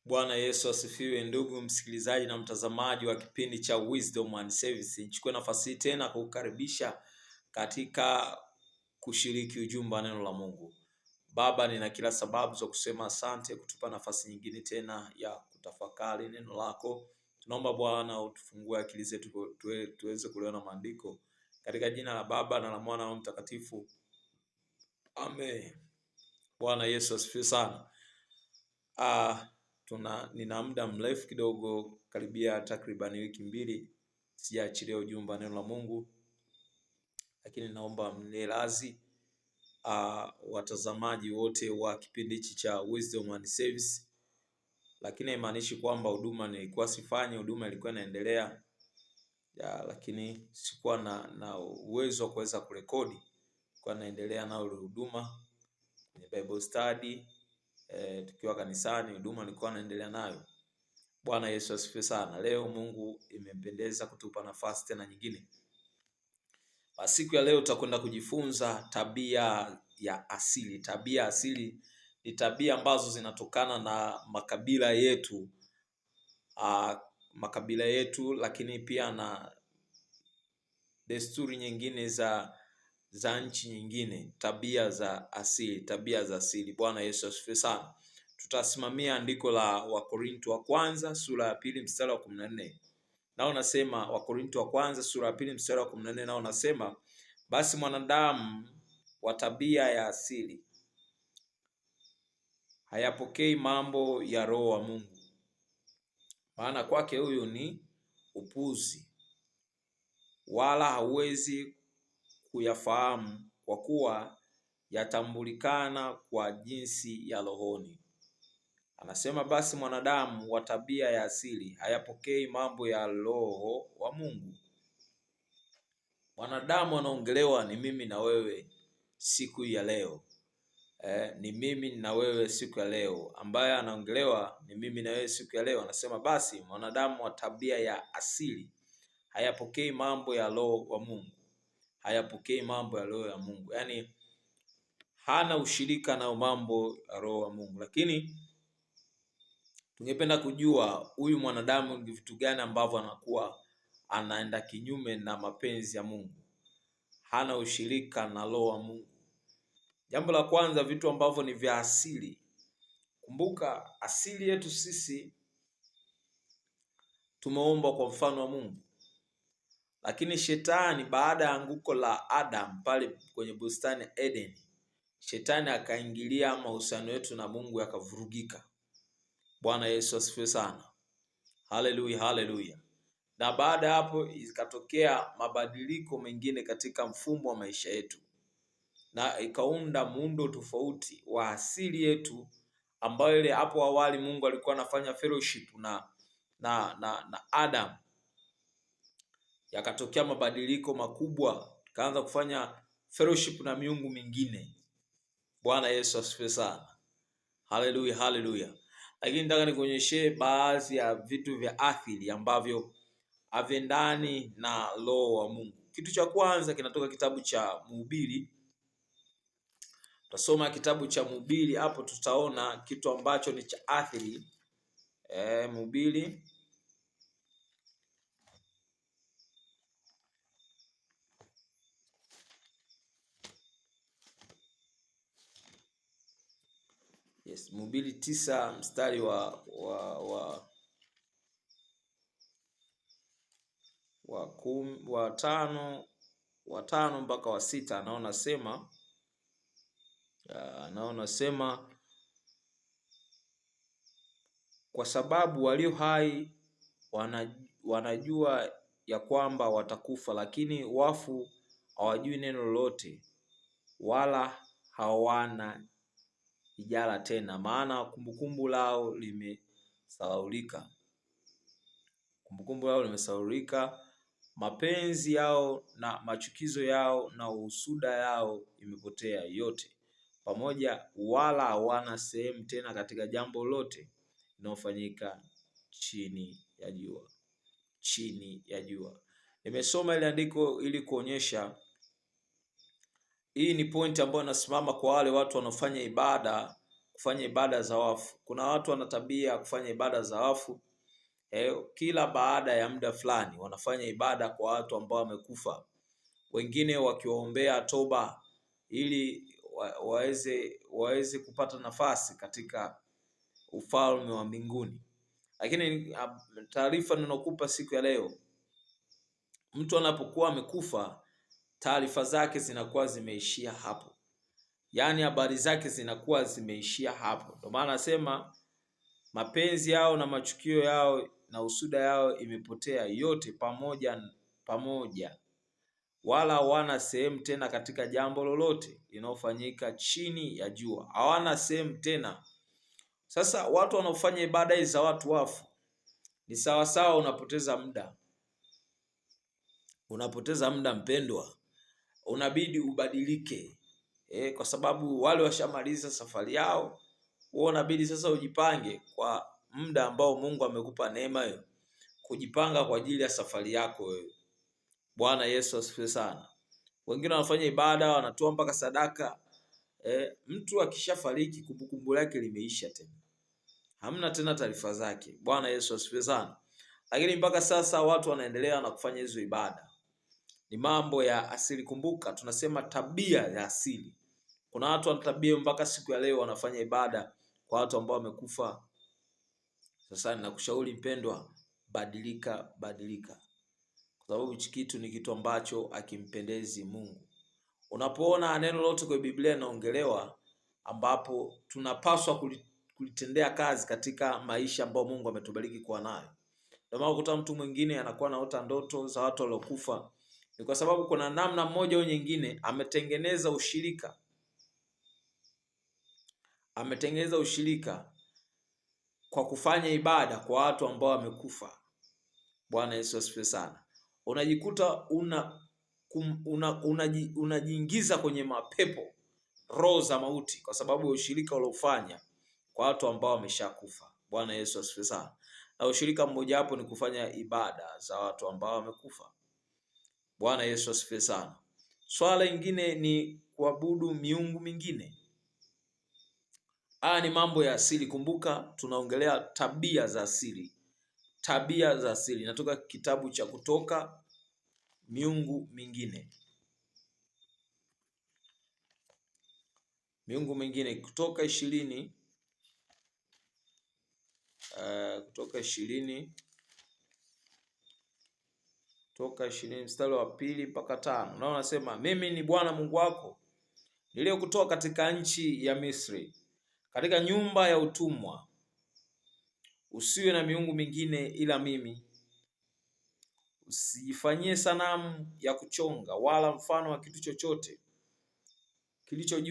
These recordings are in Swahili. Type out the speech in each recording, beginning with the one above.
Bwana Yesu asifiwe. Ndugu msikilizaji na mtazamaji wa kipindi cha Wisdom and Service, nichukue nafasi tena kukukaribisha katika kushiriki ujumbe wa neno la Mungu. Baba, nina kila sababu za kusema asante kutupa nafasi nyingine tena ya kutafakari neno lako. Tunaomba Bwana utufungue akili zetu tuweze kuelewa maandiko, katika jina la Baba na la Mwana na Mtakatifu. Amen. Bwana Yesu asifiwe sana. Nina muda mrefu kidogo, karibia takriban wiki 2 sijaachilia ujumbe wa neno la Mungu, lakini naomba mnielazi watazamaji wote wa kipindi hichi cha Wisdom and Service. Lakini haimaanishi kwamba huduma nilikuwa sifanyi, huduma ilikuwa inaendelea lakini sikuwa na uwezo wa kuweza kurekodi. Kwa naendelea na huduma kwenye Bible study, tukiwa kanisani, huduma nilikuwa naendelea nayo. Bwana Yesu asifiwe sana. Leo Mungu imempendeza kutupa nafasi tena nyingine. Siku ya leo tutakwenda kujifunza tabia ya asili. Tabia asili ni tabia ambazo zinatokana na makabila yetu, lakini pia na desturi nyingine za nchi nyingine. Tabia za asili. Bwana Yesu asifiwe sana. Tutasimamia andiko la Wakorintho wa kwanza sura ya 2 mstari wa 14. Nao nasema, Wakorintho wa kwanza sura ya 2 mstari wa 14, nao nasema, basi mwanadamu wa tabia ya asili hayapokei mambo ya Roho wa Mungu, maana kwake huyu ni upuzi, wala hawezi kuyafahamu, kwa kuwa yatambulikana kwa jinsi ya rohoni. Anasema basi mwanadamu wa tabia ya asili hayapokei mambo ya Roho wa Mungu. Mwanadamu anaongelewa ni mimi na wewe siku ya leo. Ni mimi na wewe siku ya leo, ambaye anaongelewa ni mimi na wewe siku ya leo. Anasema basi mwanadamu wa tabia ya asili hayapokei mambo ya Roho wa Mungu. Hayapokei mambo ya Roho ya Mungu, yaani hana ushirika na mambo ya Roho wa Mungu. Lakini tungependa kujua huyu mwanadamu ni vitu gani ambavyo anakuwa anaenda kinyume na mapenzi ya Mungu. Hana ushirika na Roho wa Mungu. Jambo la kwanza, vitu ambavyo ni vya asili. Kumbuka asili yetu sisi tumeumbwa kwa mfano wa Mungu. Lakini shetani, baada ya anguko la Adam pale kwenye bustani ya Eden, shetani akaingilia mahusiano yetu na Mungu yakavurugika. Bwana Yesu asifiwe sana. Haleluya, haleluya. Na baada hapo ikatokea mabadiliko mengine katika mfumo wa maisha yetu, na ikaunda muundo tofauti wa asili yetu, ambayo ile hapo awali Mungu alikuwa anafanya fellowship na Adam. Yakatokea mabadiliko makubwa, kaanza kufanya fellowship na miungu mingine. Bwana Yesu asifiwe sana. Haleluya, haleluya. Lakini nataka nikuonyeshe baadhi ya vitu vya asili ambavyo havendani na Roho wa Mungu. Kitu cha kwanza kinatoka kitabu cha Mhubiri. Tutasoma kitabu cha Mhubiri, hapo tutaona kitu ambacho ni cha asili. Mhubiri Mhubiri 9 mstari wa 5 mpaka wa 6. Naona sema kwa sababu walio hai wanajua ya kwamba watakufa, lakini wafu hawajui neno lolote, wala hawana ijara tena, maana kumbukumbu lao limesahaulika. Mapenzi yao na machukizo yao na usuda yao imepotea yote pamoja, wala hawana sehemu tena katika jambo lote linalofanyika chini ya jua. Nimesoma ile andiko ili kuonyesha hii ni point ambayo inasimama kwa wale watu wanaofanya ibada kufanya ibada za wafu. Kuna watu wana tabia ya kufanya ibada za wafu kila baada ya muda fulani wanafanya ibada kwa watu ambao wamekufa, wengine wakiwaombea toba ili waweze kupata nafasi katika ufalme wa mbinguni. Lakini taarifa ninakupa siku ya leo, mtu anapokuwa amekufa, taarifa zake zinakuwa zimeishia hapo, yaani habari zake zinakuwa zimeishia hapo. Ndio maana nasema mapenzi yao na machukio yao na usuda yao imepotea yote pamoja, wala hawana sehemu tena katika jambo lolote linalofanyika chini ya jua. Hawana sehemu tena. Sasa watu wanaofanya ibada hizi za watu wafu ni sawasawa unapoteza muda. Unapoteza muda mpendwa, unabidi ubadilike kwa sababu wale washamaliza safari yao. Wewe unabidi sasa ujipange kwa muda ambao Mungu amekupa neema hiyo, kujipanga kwa ajili ya safari yako wewe. Bwana Yesu asifiwe sana. Wengine wanafanya ibada, wanatoa mpaka sadaka. Mtu akishafariki kumbukumbu lake limeisha tena, hamna tena taarifa zake. Bwana Yesu asifiwe sana. Lakini mpaka sasa watu wanaendelea na kufanya hizo ibada. Ni mambo ya asili. Kumbuka tunasema tabia ya asili. Kuna watu wana tabia mpaka siku ya leo wanafanya ibada kwa watu ambao wamekufa. Sasa ninakushauri mpendwa, badilika. Kwa sababu hichi kitu ni kitu ambacho akimpendezi Mungu. Unapoona neno lote kwa Biblia linaongelewa ambapo tunapaswa kulitendea kazi katika maisha ambayo Mungu ametubariki kuwa nayo. Ndio maana ukuta mtu mwingine anakuwa anaota ndoto za watu waliokufa, ni kwa sababu kuna namna moja au nyingine ametengeneza ushirika kwa kufanya ibada kwa watu ambao wamekufa. Bwana Yesu asifiwe sana. Unajikuta unajiingiza kwenye mapepo, roho za mauti, kwa sababu ya ushirika uliofanya kwa watu ambao wameshakufa. Bwana Yesu asifiwe sana. Na ushirika mmoja hapo ni kufanya ibada za watu ambao wamekufa. Bwana Yesu asifiwe sana. Swala lingine ni kuabudu miungu mingine. Haya ni mambo ya asili. Kumbuka tunaongelea tabia za asili. Tabia za asili. Natoka kitabu cha Kutoka, miungu mingine. Miungu mingine, Kutoka 20 mstari wa 2 mpaka 5. Naona nasema, mimi ni Bwana Mungu wako niliyekutoa katika nchi ya Misri, katika nyumba ya utumwa. Usiwe na miungu mingine ila mimi. Usijifanyie sanamu ya kuchonga wala mfano wa kitu chochote kilicho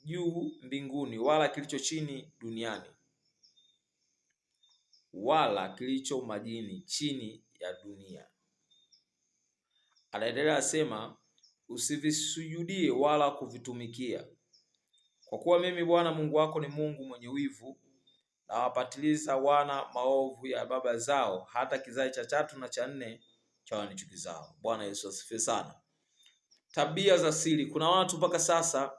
juu mbinguni wala kilicho chini duniani wala kilicho majini chini ya dunia. Anaendelea asema, usivisujudie wala kuvitumikia, kwa kuwa mimi Bwana Mungu wako ni Mungu mwenye wivu, na wapatiliza wana maovu ya baba zao hata kizazi cha 3 na cha 4 cha wanichukizao. Bwana Yesu asifiwe sana. Tabia za siri. Kuna watu mpaka sasa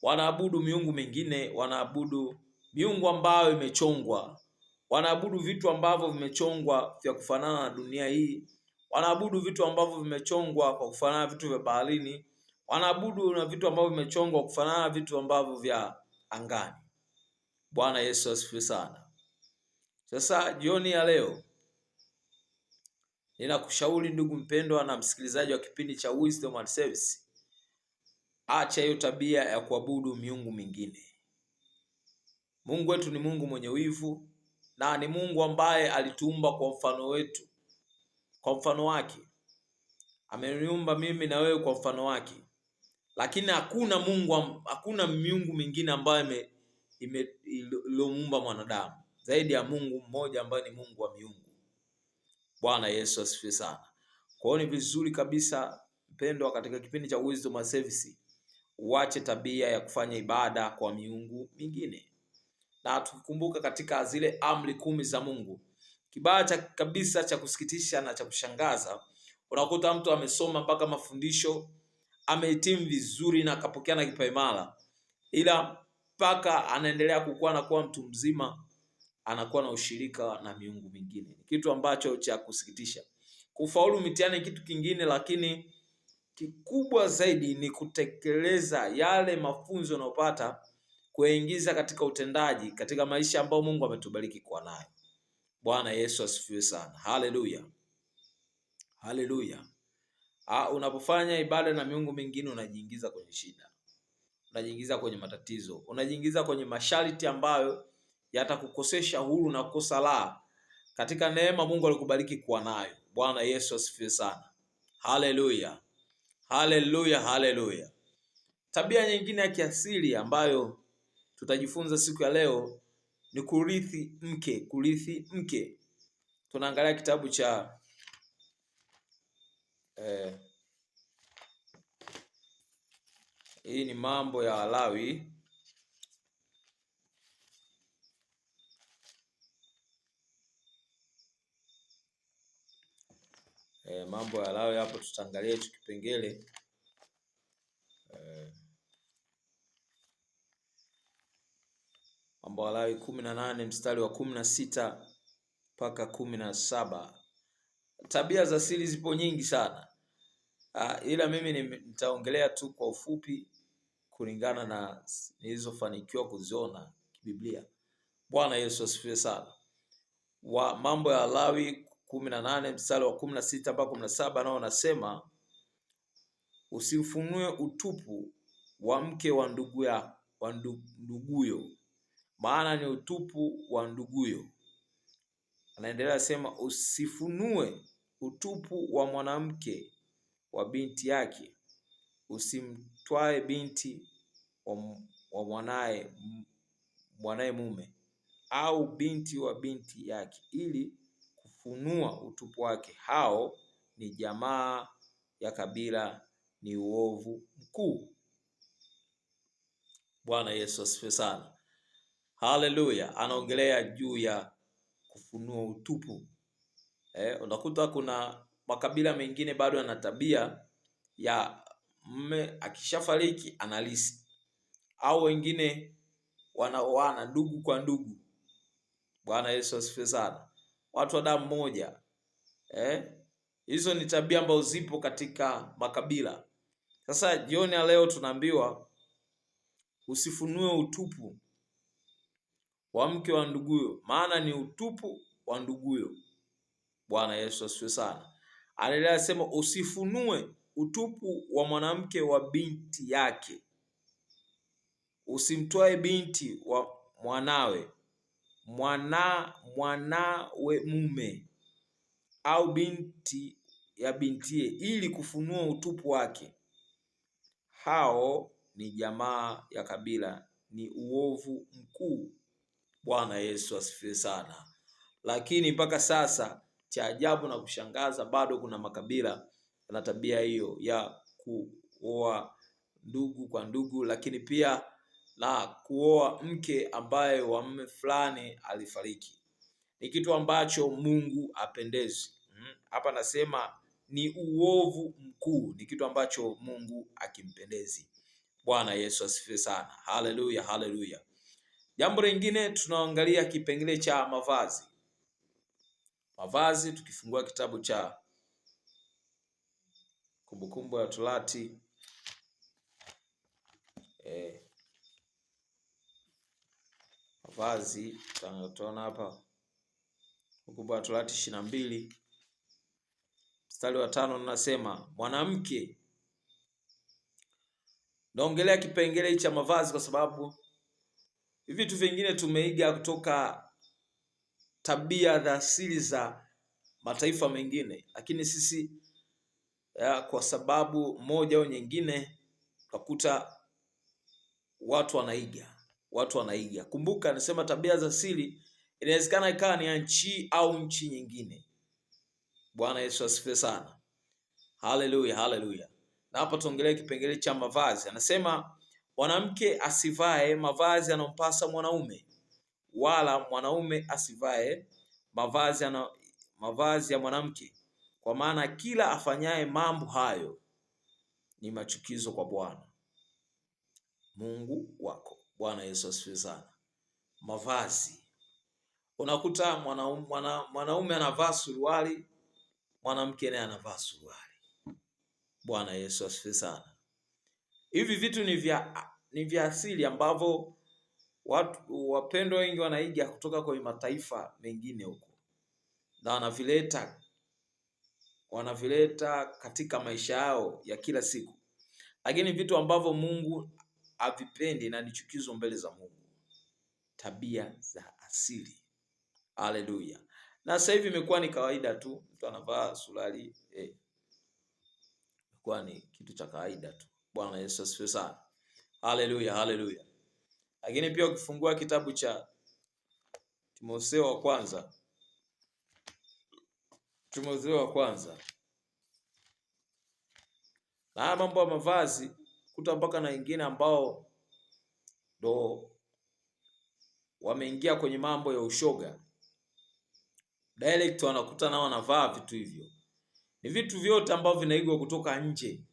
wanaabudu miungu mingine, wanaabudu miungu ambayo imechongwa, wanaabudu vitu ambavyo vimechongwa vya kufanana na dunia hii, wanaabudu vitu ambavyo vimechongwa kwa kufanana vitu vya baharini, wanaabudu na vitu ambavyo vimechongwa kufanana vitu ambavyo vya angani. Bwana Yesu asifiwe sana. Sasa jioni ya leo ninakushauri ndugu mpendwa na msikilizaji wa kipindi cha Wisdom and Service, acha hiyo tabia ya kuabudu miungu mingine. Mungu wetu ni Mungu mwenye wivu, na ni Mungu ambaye alituumba kwa mfano wetu, kwa mfano wake. Ameniumba mimi na wewe kwa mfano wake. Lakini hakuna miungu mingine ambayo iliyomuumba mwanadamu zaidi ya Mungu mmoja ambaye ni Mungu wa miungu. Bwana Yesu asifiwe sana. Kwa hiyo ni vizuri kabisa mpendwa, katika kipindi cha Wisdom and Service uache tabia ya kufanya ibada kwa miungu mingine. Na tukikumbuka katika zile amri 10 za Mungu, kibaya kabisa cha kusikitisha na cha kushangaza, unakuta mtu amesoma mpaka mafundisho, amehitimu vizuri na akapokea na kipaimara, ila mpaka anaendelea kukua na kuwa mtu mzima, anakuwa na ushirika na miungu mingine. Ni kitu ambacho cha kusikitisha. Kufaulu mitihani kitu kingine, lakini kikubwa zaidi ni kutekeleza yale mafunzo unayopata, kuingiza katika utendaji katika maisha ambayo Mungu ametubariki kwa nayo. Bwana Yesu asifiwe sana. Haleluya. Haleluya. Unapofanya ibada na miungu mingine unajiingiza kwenye shida. Unajiingiza kwenye matatizo. Unajiingiza kwenye masharti ambayo yatakukosesha huru na kukosa raha katika neema Mungu alikubariki kwa nayo. Bwana Yesu asifiwe sana. Haleluya. Haleluya, haleluya. Tabia nyingine ya kiasili ambayo tutajifunza siku ya leo ni kurithi mke. Kurithi mke. Tunaangalia kitabu cha hii ni Mambo ya Walawi. Mambo ya Walawi, hapo tutaangalia hicho kipengele. Mambo ya Walawi 18 mstari wa 16 mpaka 17. Tabia za siri zipo nyingi sana. Ila mimi nitaongelea tu kwa ufupi kulingana na nilizofanikiwa kuziona kibiblia. Bwana Yesu asifiwe sana. Mambo ya Walawi 18 mstari wa 16 mpaka 17 nao nasema, usifunue utupu wa mke wa nduguyo, maana ni utupu wa nduguyo. Anaendelea sema, usifunue utupu wa mwanamke wa binti yake, usimtwae binti wa mwanaye mume au binti wa binti yake, ili kufunua utupu wake. Hao ni jamaa ya kabila, ni uovu mkuu. Bwana Yesu asifiwe sana. Haleluya. Anaongelea juu ya kufunua utupu. Unakuta kuna makabila mengine bado yana tabia ya mume akishafariki analisi, au wengine wanaoana ndugu kwa ndugu. Bwana Yesu asifiwe sana. Watu wa damu moja. Hizo ni tabia ambazo zipo katika makabila. Sasa jioni ya leo tunaambiwa usifunue utupu wa mke wa nduguyo, maana ni utupu wa nduguyo. Bwana Yesu asifiwe sana. Anaendelea sema, usifunue utupu wa mwanamke wa binti yake, usimtwae binti wa mwanawe mume au binti ya bintie, ili kufunua utupu wake. Hao ni jamaa ya kabila, ni uovu mkuu. Bwana Yesu asifiwe sana. Lakini mpaka sasa, cha ajabu na kushangaza, bado kuna makabila na tabia hiyo ya kuoa ndugu kwa ndugu, lakini pia na kuoa mke ambaye wa mume fulani alifariki. Ni kitu ambacho Mungu apendezi. Hapa nasema ni uovu mkuu, ni kitu ambacho Mungu akimpendezi. Bwana Yesu asifiwe sana. Haleluya, haleluya. Jambo lingine tunaangalia kipengele cha mavazi. Mavazi, tukifungua kitabu cha Kumbukumbu ya Torati, mavazi tutaona hapa Kumbukumbu ya Torati 22 mstari wa 5 nasema, mwanamke. Naongelea kipengele cha mavazi kwa sababu hivi vitu vingine tumeiga kutoka tabia za asili za mataifa mengine, lakini sisi kwa sababu moja au nyingine tukakuta watu wanaiga. Kumbuka nasema tabia za asili inawezekana ikawa ni nchi au nchi nyingine. Bwana Yesu asifiwe sana. Haleluya, haleluya. Na hapa tuongelee kipengele cha mavazi. Anasema mwanamke asivae mavazi yanompasa mwanaume, wala mwanaume asivae mavazi ya mwanamke, kwa maana kila afanyaye mambo hayo ni machukizo kwa Bwana Mungu wako. Bwana Yesu asifiwe sana. Mavazi, unakuta mwanaume anavaa suruali, mwanamke naye anavaa suruali. Bwana Yesu asifiwe sana. Hivi vitu ni vya asili ambavyo watu wapendwa wengi wanaiga kutoka kwenye mataifa mengine huko, na wanavileta katika maisha yao ya kila siku, lakini vitu ambavyo Mungu havipendi na ni chukizo mbele za Mungu, tabia za asili. Haleluya. Na sasa hivi imekuwa ni kawaida tu, mtu anavaa suruali imekuwa ni kitu cha kawaida tu. Bwana Yesu asifiwe sana. Haleluya, haleluya. Lakini pia ukifungua kitabu cha Timotheo wa kwanza, na mambo ya mavazi kuta mpaka na wengine ambao ndo wameingia kwenye mambo ya ushoga direct, wanakuta nao wanavaa vitu hivyo. Ni vitu vyote ambavyo vinaigwa kutoka nje.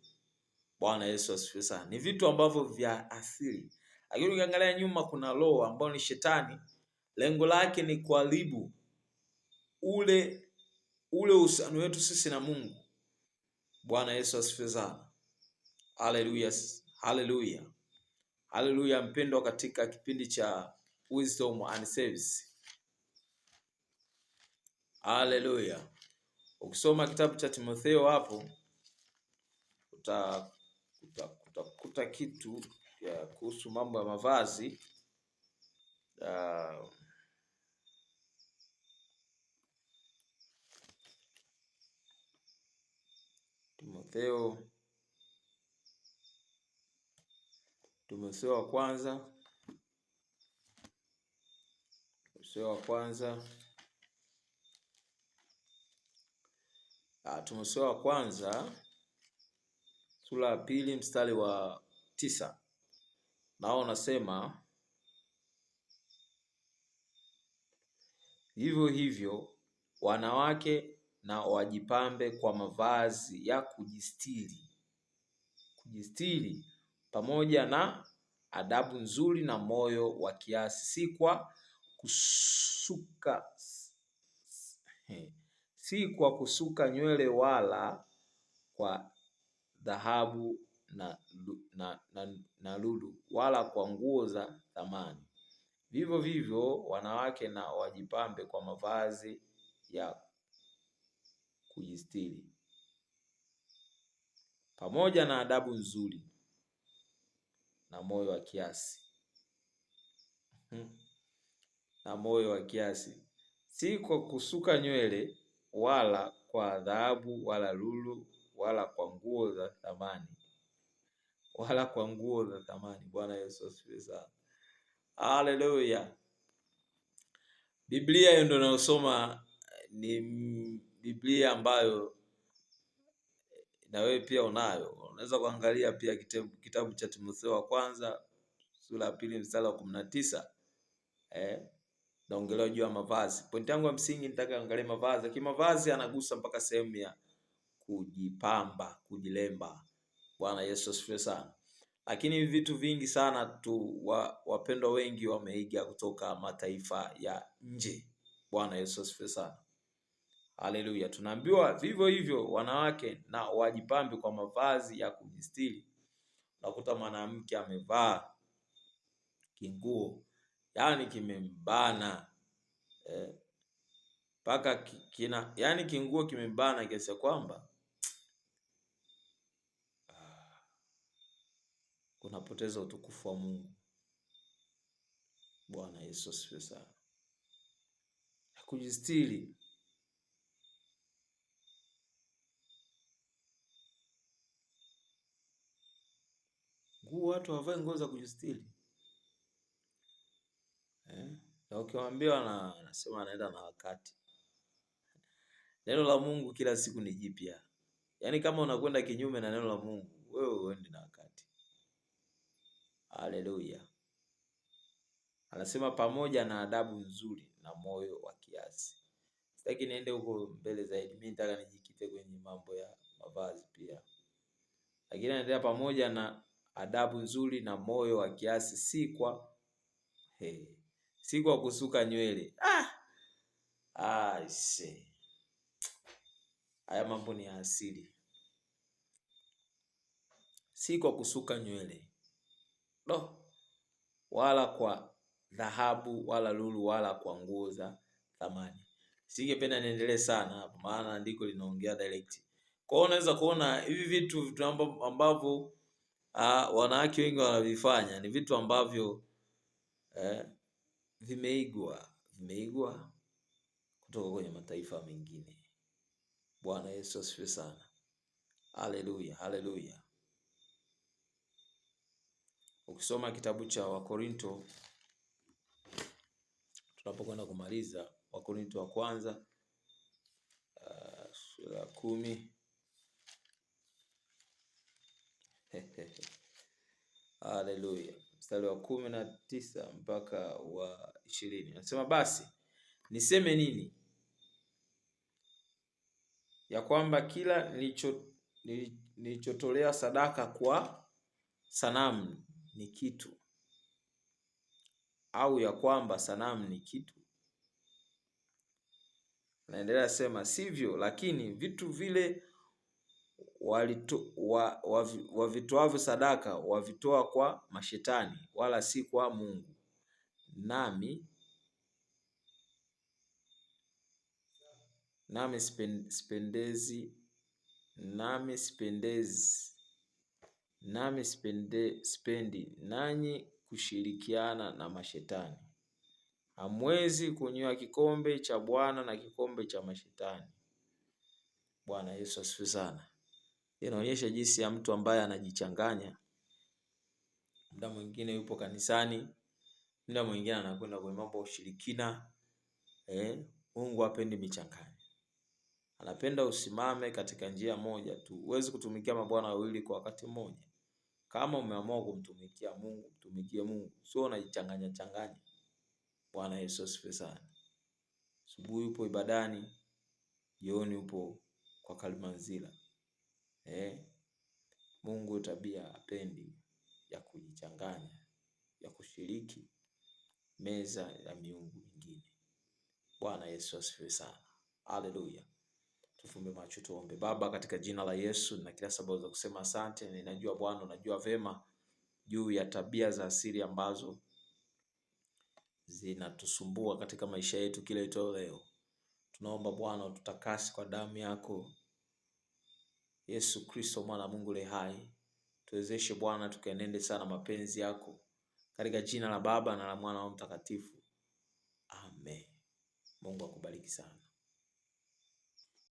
Bwana Yesu asifiwe sana. Ni vitu ambavyo vya asili, lakini ukiangalia nyuma kuna roho ambayo ni shetani. Lengo lake ni kuharibu ule uhusiano wetu sisi na Mungu. Bwana Yesu asifiwe sana. Haleluya, haleluya, haleluya. Mpendwa, katika kipindi cha Wisdom and Service, haleluya, ukisoma kitabu cha Timotheo hapo utakuta kitu ya kuhusu mambo ya mavazi. Timotheo wa kwanza sura ya 2 mstari wa 9, nao unasema hivyo hivyo wanawake na wajipambe kwa mavazi ya kujistiri pamoja na adabu nzuri na moyo wa kiasi, si kwa kusuka nywele wala kwa dhahabu na lulu wala kwa nguo za thamani. Vivyo vivyo wanawake na wajipambe kwa mavazi ya kujistiri pamoja na adabu nzuri na moyo wa kiasi. Na moyo wa kiasi, si kwa kusuka nywele wala kwa dhahabu wala lulu wala kwa nguo za thamani Bwana Yesu asifiwe sana. Haleluya. Biblia hiyo ndio ninayosoma, ni Biblia ambayo na wewe pia unayo. Unaweza kuangalia pia kitabu cha Timotheo wa kwanza sura ya 2 mstari wa 19. Naongelea juu ya mavazi. Pointi yangu ya msingi nitaka angalia mavazi. Lakini mavazi anagusa mpaka sehemu ya kujipamba, kujilemba. Bwana Yesu asifiwe sana. Lakini vitu vingi sana tu wapendwa wengi wameiga kutoka mataifa ya nje. Bwana Yesu asifiwe sana. Haleluya. Tunaambiwa vivyo hivyo wanawake na wajipambe kwa mavazi ya kujistiri. Unakuta mwanamke amevaa kinguo, yani kimembana mpaka yani kinguo kimembana kiasi kwamba unapoteza utukufu wa Mungu. Bwana Yesu asifiwe sana. Kujistiri, watu hawavai nguo za kujistiri. Na ukiwaambia anasema anaenda na wakati. Neno la Mungu kila siku ni jipya. Yaani kama unakwenda kinyume na neno la Mungu, wewe uende na wakati. Haleluya. Anasema pamoja na adabu nzuri na moyo wa kiasi. Sitaki niende huko mbele zaidi. Mimi nataka nijikite kwenye mambo ya mavazi pia. Lakini anaendelea pamoja na adabu nzuri na moyo wa kiasi, si kwa Si kwa kusuka nywele. Haya mambo ni asili. Si kwa kusuka nywele. Wala kwa dhahabu wala lulu wala kwa nguo za thamani. Singependa niendelee sana hapo, maana andiko linaongea direct. Kwa hiyo unaweza kuona hivi vitu ambavyo wanawake wengi wanavifanya ni vitu ambavyo vimeigwa kutoka kwenye mataifa mengine. Bwana Yesu asifiwe sana. Haleluya, haleluya. Ukisoma kitabu cha Wakorinto, tunapokwenda kumaliza, Wakorinto wa kwanza sura 10 haleluya, mstari wa 19 mpaka wa 20. Nasema basi niseme nini? Ya kwamba kila nilichotolea sadaka kwa sanamu ni kitu, au ya kwamba sanamu ni kitu? Naendelea sema sivyo, lakini vitu vile wavitoavyo sadaka wavitoa kwa mashetani, wala si kwa Mungu. Nami sipendi nanyi kushirikiana na mashetani. Hamwezi kunywa kikombe cha Bwana na kikombe cha mashetani. Bwana Yesu asifiwe sana. Inaonyesha jinsi ya mtu ambaye anajichanganya. Muda mwingine yupo kanisani, muda mwingine anakwenda kwenye mambo ya ushirikina. Mungu hapendi michanganyo. Anapenda usimame katika njia moja tu. Huwezi kutumikia mabwana wawili kwa wakati mmoja. Kama umeamua kumtumikia Mungu, mtumikie Mungu. Sio unajichanganya changanya. Bwana Yesu asifiwe sana. Asubuhi upo ibadani, jioni upo kwa Kalimanzila. Mungu tabia hapendi ya kujichanganya, ya kushiriki meza ya miungu mingine. Bwana Yesu asifiwe sana. Haleluya. Tufumbe macho tuombe. Baba, katika jina la Yesu, na kila sababu za kusema asante. Ninajua Bwana unajua vema juu ya tabia za asili ambazo zinatusumbua katika maisha yetu kila itoo leo. Tunaomba Bwana ututakase kwa damu yako Yesu Kristo, mwana Mungu le hai. Tuwezeshe Bwana tukaenende sana mapenzi yako, katika jina la Baba na la Mwana na Mtakatifu. Amen. Mungu akubariki sana.